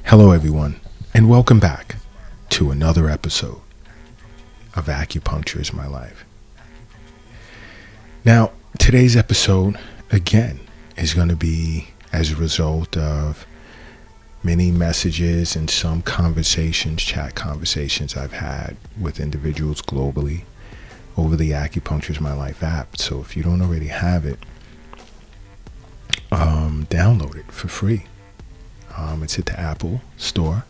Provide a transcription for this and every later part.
Hello, everyone, and welcome back to another episode of Acupuncture is My Life. Now, today's episode, again, is going to be as a result of many messages and some conversations, chat conversations I've had with individuals globally over the Acupuncture is My Life app. So if you don't already have it, download it for free. It's at the Apple Store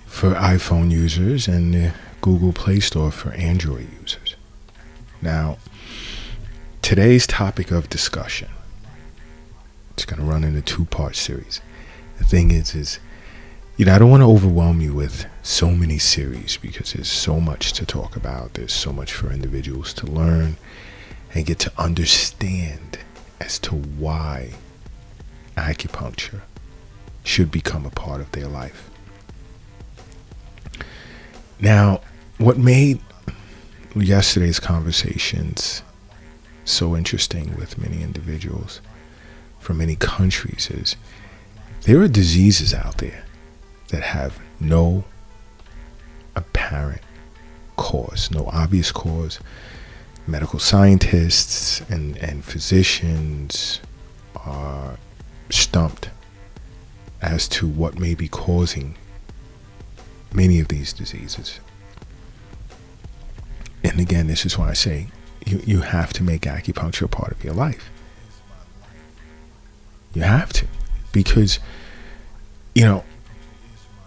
for iPhone users and the Google Play Store for Android users. Now, today's topic of discussion, it's going to run in a two-part series. The thing is, I don't want to overwhelm you with so many series because there's so much to talk about. There's so much for individuals to learn and get to understand as to why acupuncture should become a part of their life. Now, what made yesterday's conversations so interesting with many individuals from many countries is there are diseases out there that have no apparent cause, no obvious cause. Medical scientists and physicians are stumped as to what may be causing many of these diseases. And again, this is why I say you have to make acupuncture a part of your life. You have to. Because,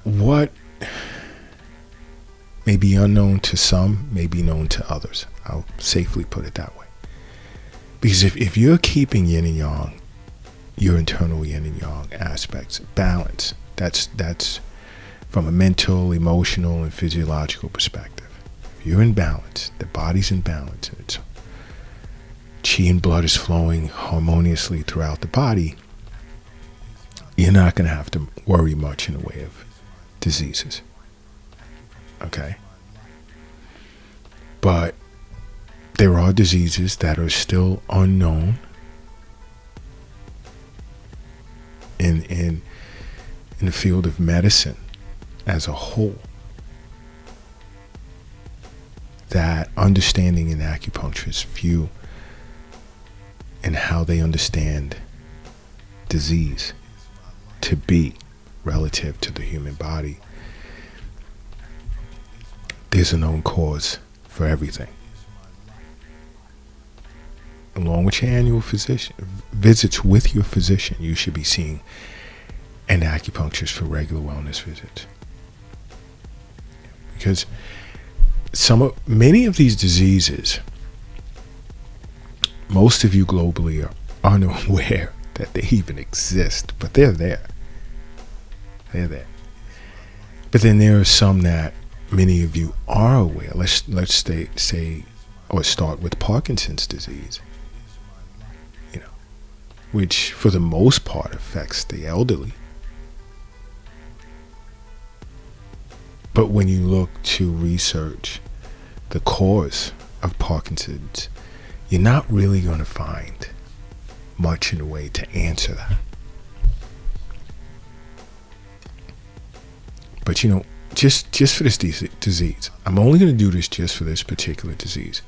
what may be unknown to some may be known to others. I'll safely put it that way. Because if you're keeping yin and yang, your internal yin and yang aspects, balance, that's from a mental, emotional, and physiological perspective. If you're in balance, the body's in balance, and it's chi and blood is flowing harmoniously throughout the body, you're not going to have to worry much in the way of diseases. Okay? But there are diseases that are still unknown in the field of medicine as a whole, that understanding in acupuncturists view and how they understand disease to be relative to the human body. There's a known cause for everything. Along with your annual physician visits with your physician, you should be seeing an acupuncturist for regular wellness visits. Because many of these diseases, most of you globally are unaware that they even exist, but they're there. They're there. But then there are some that many of you are aware. Let's start with Parkinson's disease, which for the most part affects the elderly. But when you look to research the cause of Parkinson's, you're not really going to find much in a way to answer that. But just for this disease, I'm only going to do this just for this particular disease.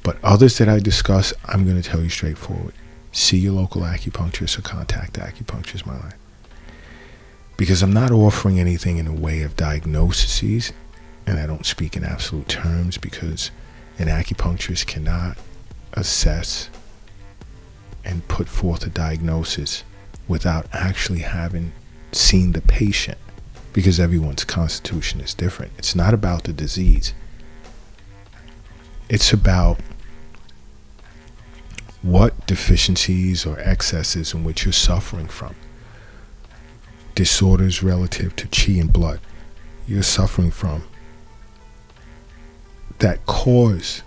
But others that I discuss, I'm going to tell you straightforward. See your local acupuncturist or contact Acupuncture is My Life. Because I'm not offering anything in the way of diagnoses, and I don't speak in absolute terms because an acupuncturist cannot assess and put forth a diagnosis without actually having seen the patient, because everyone's constitution is different. It's not about the disease. It's about what deficiencies or excesses in which you're suffering from. Disorders relative to chi and blood you're suffering from that cause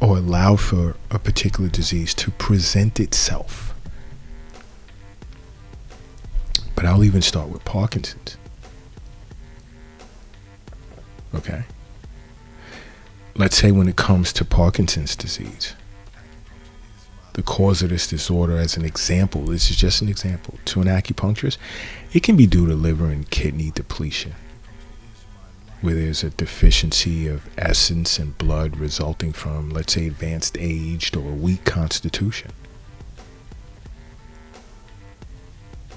or allow for a particular disease to present itself. But I'll even start with Parkinson's. Okay? Let's say when it comes to Parkinson's disease, the cause of this disorder, as an example, this is just an example, to an acupuncturist, it can be due to liver and kidney depletion, where there's a deficiency of essence and blood resulting from, let's say, advanced age or a weak constitution.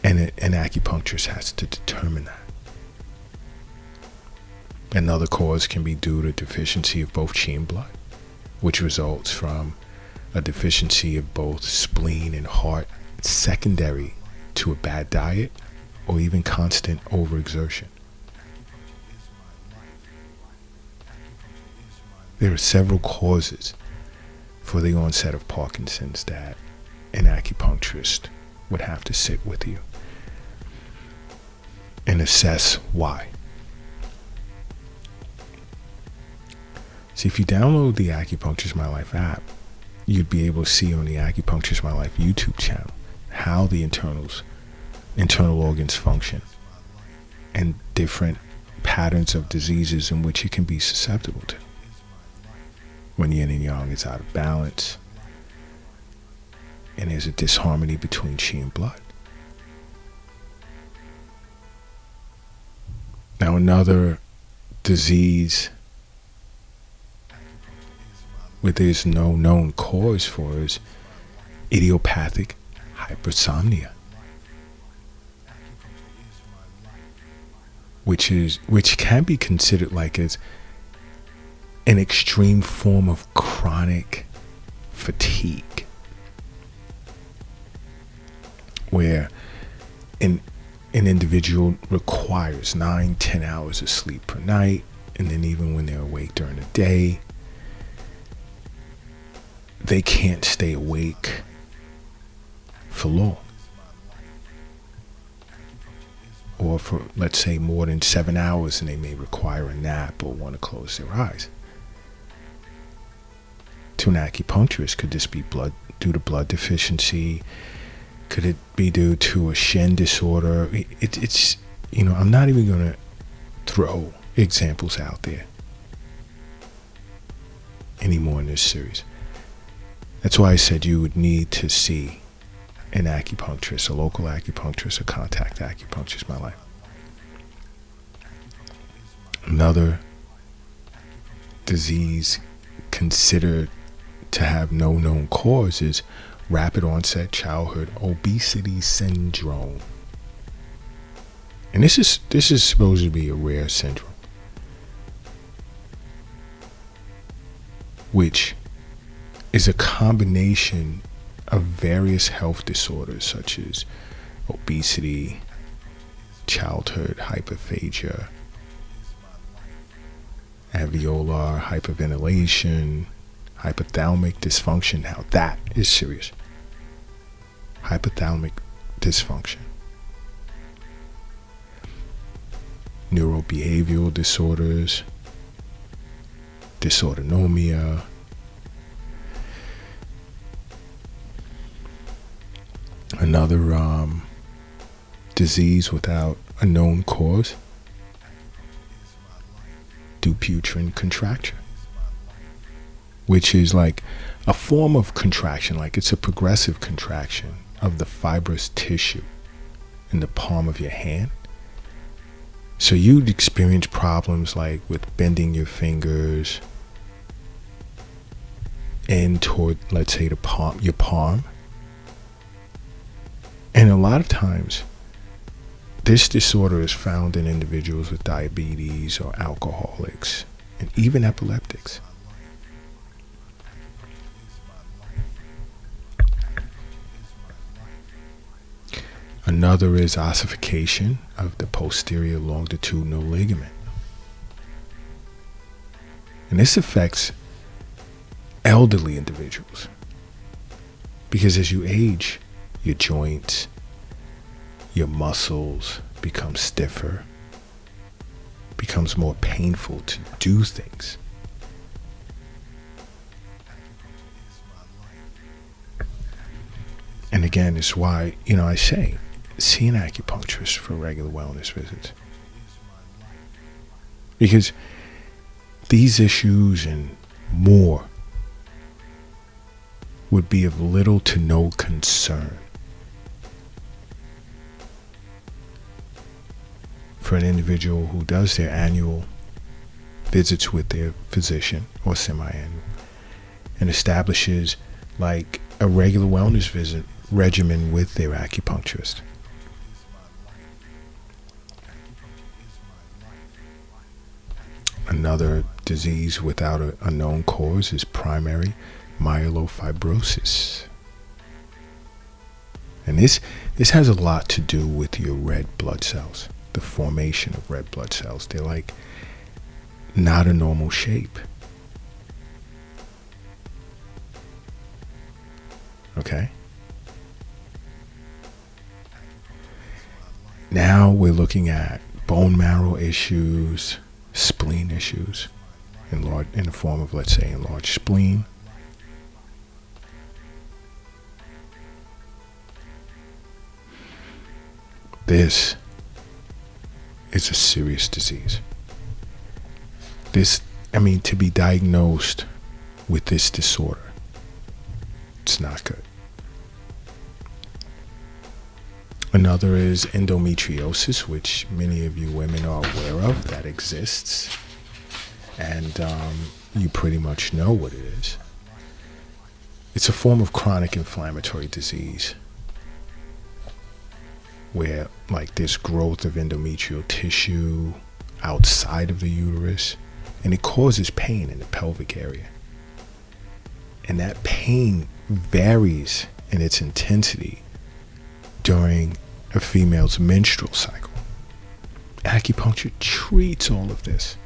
And an acupuncturist has to determine that. Another cause can be due to deficiency of both qi and blood, which results from a deficiency of both spleen and heart, secondary to a bad diet or even constant overexertion. There are several causes for the onset of Parkinson's that an acupuncturist would have to sit with you and assess why. See, if you download the Acupuncturist My Life app, you'd be able to see on the Acupuncturist My Life YouTube channel how the internal organs function and different patterns of diseases in which it can be susceptible to. When yin and yang is out of balance and there's a disharmony between qi and blood. Now, another disease where there's no known cause for is idiopathic hypersomnia, which can be considered like as an extreme form of chronic fatigue, where an individual requires 9-10 hours of sleep per night, and then even when they're awake during the day, they can't stay awake for long, or for, let's say, more than 7 hours, and they may require a nap or want to close their eyes. To an acupuncturist, could this be due to blood deficiency? Could it be due to a Shen disorder? It's I'm not even going to throw examples out there anymore in this series. That's why I said you would need to see an acupuncturist, a local acupuncturist, or contact Acupuncturist My Life. Another disease considered to have no known cause is rapid onset childhood obesity syndrome. And this is supposed to be a rare syndrome, which is a combination of various health disorders such as obesity, childhood hyperphagia, alveolar hyperventilation, hypothalamic dysfunction. Now that is serious. Hypothalamic dysfunction. Neurobehavioral disorders, dysautonomia, another disease without a known cause, Dupuytren contracture, which is like a form of contraction, like it's a progressive contraction of the fibrous tissue in the palm of your hand. So you'd experience problems like with bending your fingers in toward, let's say, your palm. And a lot of times, this disorder is found in individuals with diabetes or alcoholics and even epileptics. Another is ossification of the posterior longitudinal ligament. And this affects elderly individuals because as you age, your joints, your muscles become stiffer, becomes more painful to do things. And again, it's why, I say, see an acupuncturist for regular wellness visits. Because these issues and more would be of little to no concern for an individual who does their annual visits with their physician or semi-annual and establishes like a regular wellness visit regimen with their acupuncturist. Another disease without a known cause is primary myelofibrosis. And this has a lot to do with your red blood cells, the formation of red blood cells. They're like not a normal shape. Okay? Now we're looking at bone marrow issues, spleen issues, in the form of, let's say, enlarged spleen. This is a serious disease. To be diagnosed with this disorder, it's not good. Another is endometriosis, which many of you women are aware of, that exists. And you pretty much know what it is. It's a form of chronic inflammatory disease where like there's growth of endometrial tissue outside of the uterus, and it causes pain in the pelvic area. And that pain varies in its intensity during a female's menstrual cycle. Acupuncture treats all of this.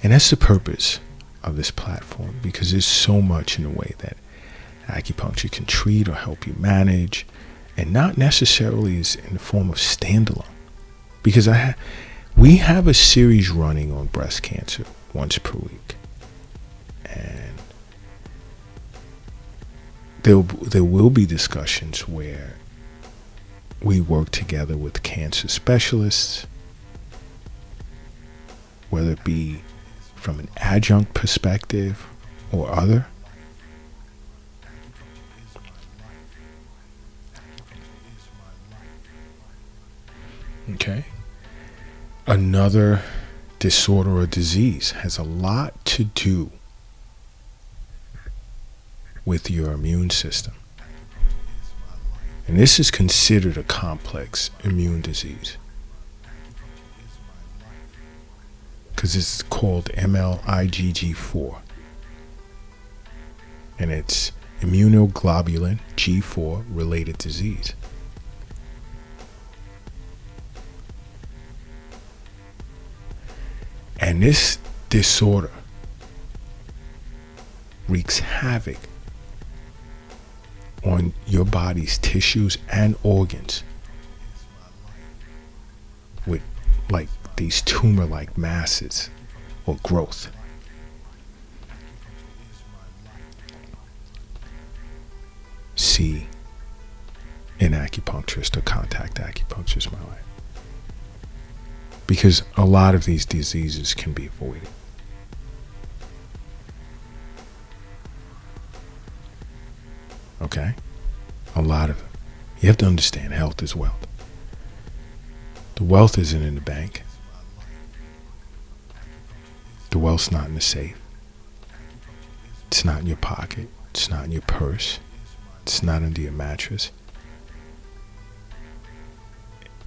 And that's the purpose of this platform, because there's so much in the way that acupuncture can treat or help you manage, and not necessarily is in the form of standalone. Because we have a series running on breast cancer once per week, and there will be discussions where we work together with cancer specialists, whether it be from an adjunct perspective or other. Okay. Another disorder or disease has a lot to do with your immune system. And this is considered a complex immune disease because it's called MLIGG4. And it's immunoglobulin G4 related disease. And this disorder wreaks havoc on your body's tissues and organs with like these tumor-like masses or growth. See an acupuncturist or contact acupuncturist, my life. Because a lot of these diseases can be avoided. Okay? A lot of them. You have to understand health is wealth. The wealth isn't in the bank. The wealth's not in the safe. It's not in your pocket. It's not in your purse. It's not under your mattress.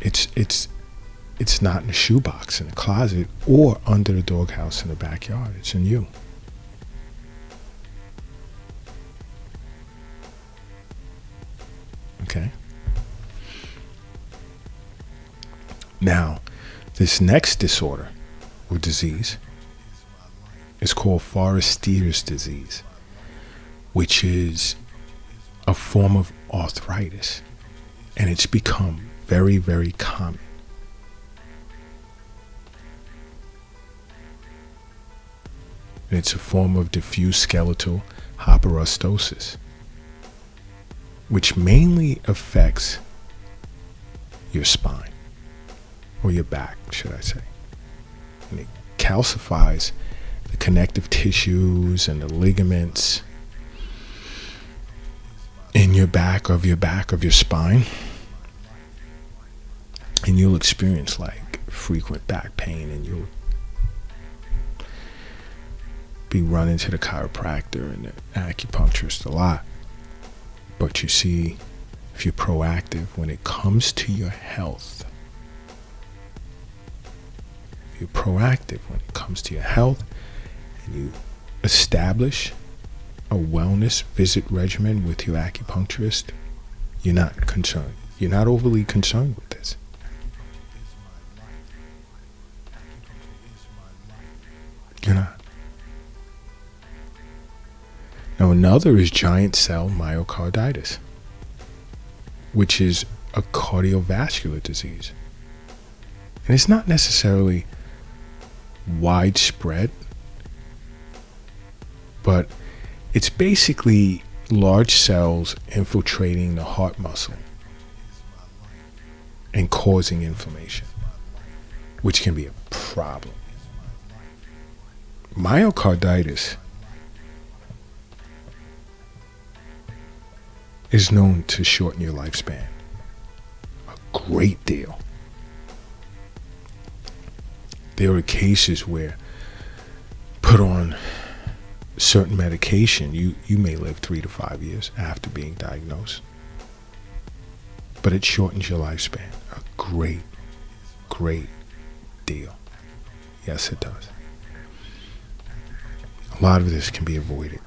It's not in a shoebox in a closet or under the doghouse in the backyard. It's in you. Okay? Now, this next disorder or disease is called Forster's disease, which is a form of arthritis, and it's become very, very common. And it's a form of diffuse skeletal hyperostosis, which mainly affects your spine, or your back, should I say. And it calcifies the connective tissues and the ligaments in your back of your spine. And you'll experience like frequent back pain, and you'll be running to the chiropractor and the acupuncturist a lot. But you see, if you're proactive when it comes to your health, and you establish a wellness visit regimen with your acupuncturist, you're not concerned. You're not overly concerned with this. You're not. Now, another is giant cell myocarditis, which is a cardiovascular disease. And it's not necessarily widespread, but it's basically large cells infiltrating the heart muscle and causing inflammation, which can be a problem. Myocarditis is known to shorten your lifespan a great deal. There are cases where, put on certain medication, you may live 3 to 5 years after being diagnosed. But it shortens your lifespan a great deal. Yes, it does. A lot of this can be avoided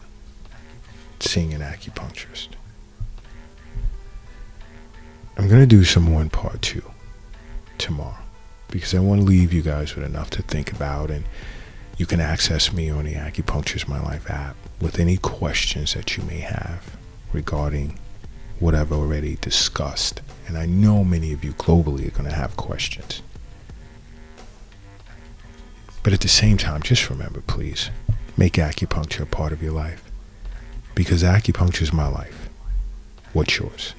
seeing an acupuncturist. I'm going to do some more in part 2 tomorrow, because I want to leave you guys with enough to think about, and you can access me on the Acupuncture My Life app with any questions that you may have regarding what I've already discussed. And I know many of you globally are going to have questions. But at the same time, just remember, please, make acupuncture a part of your life, because acupuncture is my life. What's yours?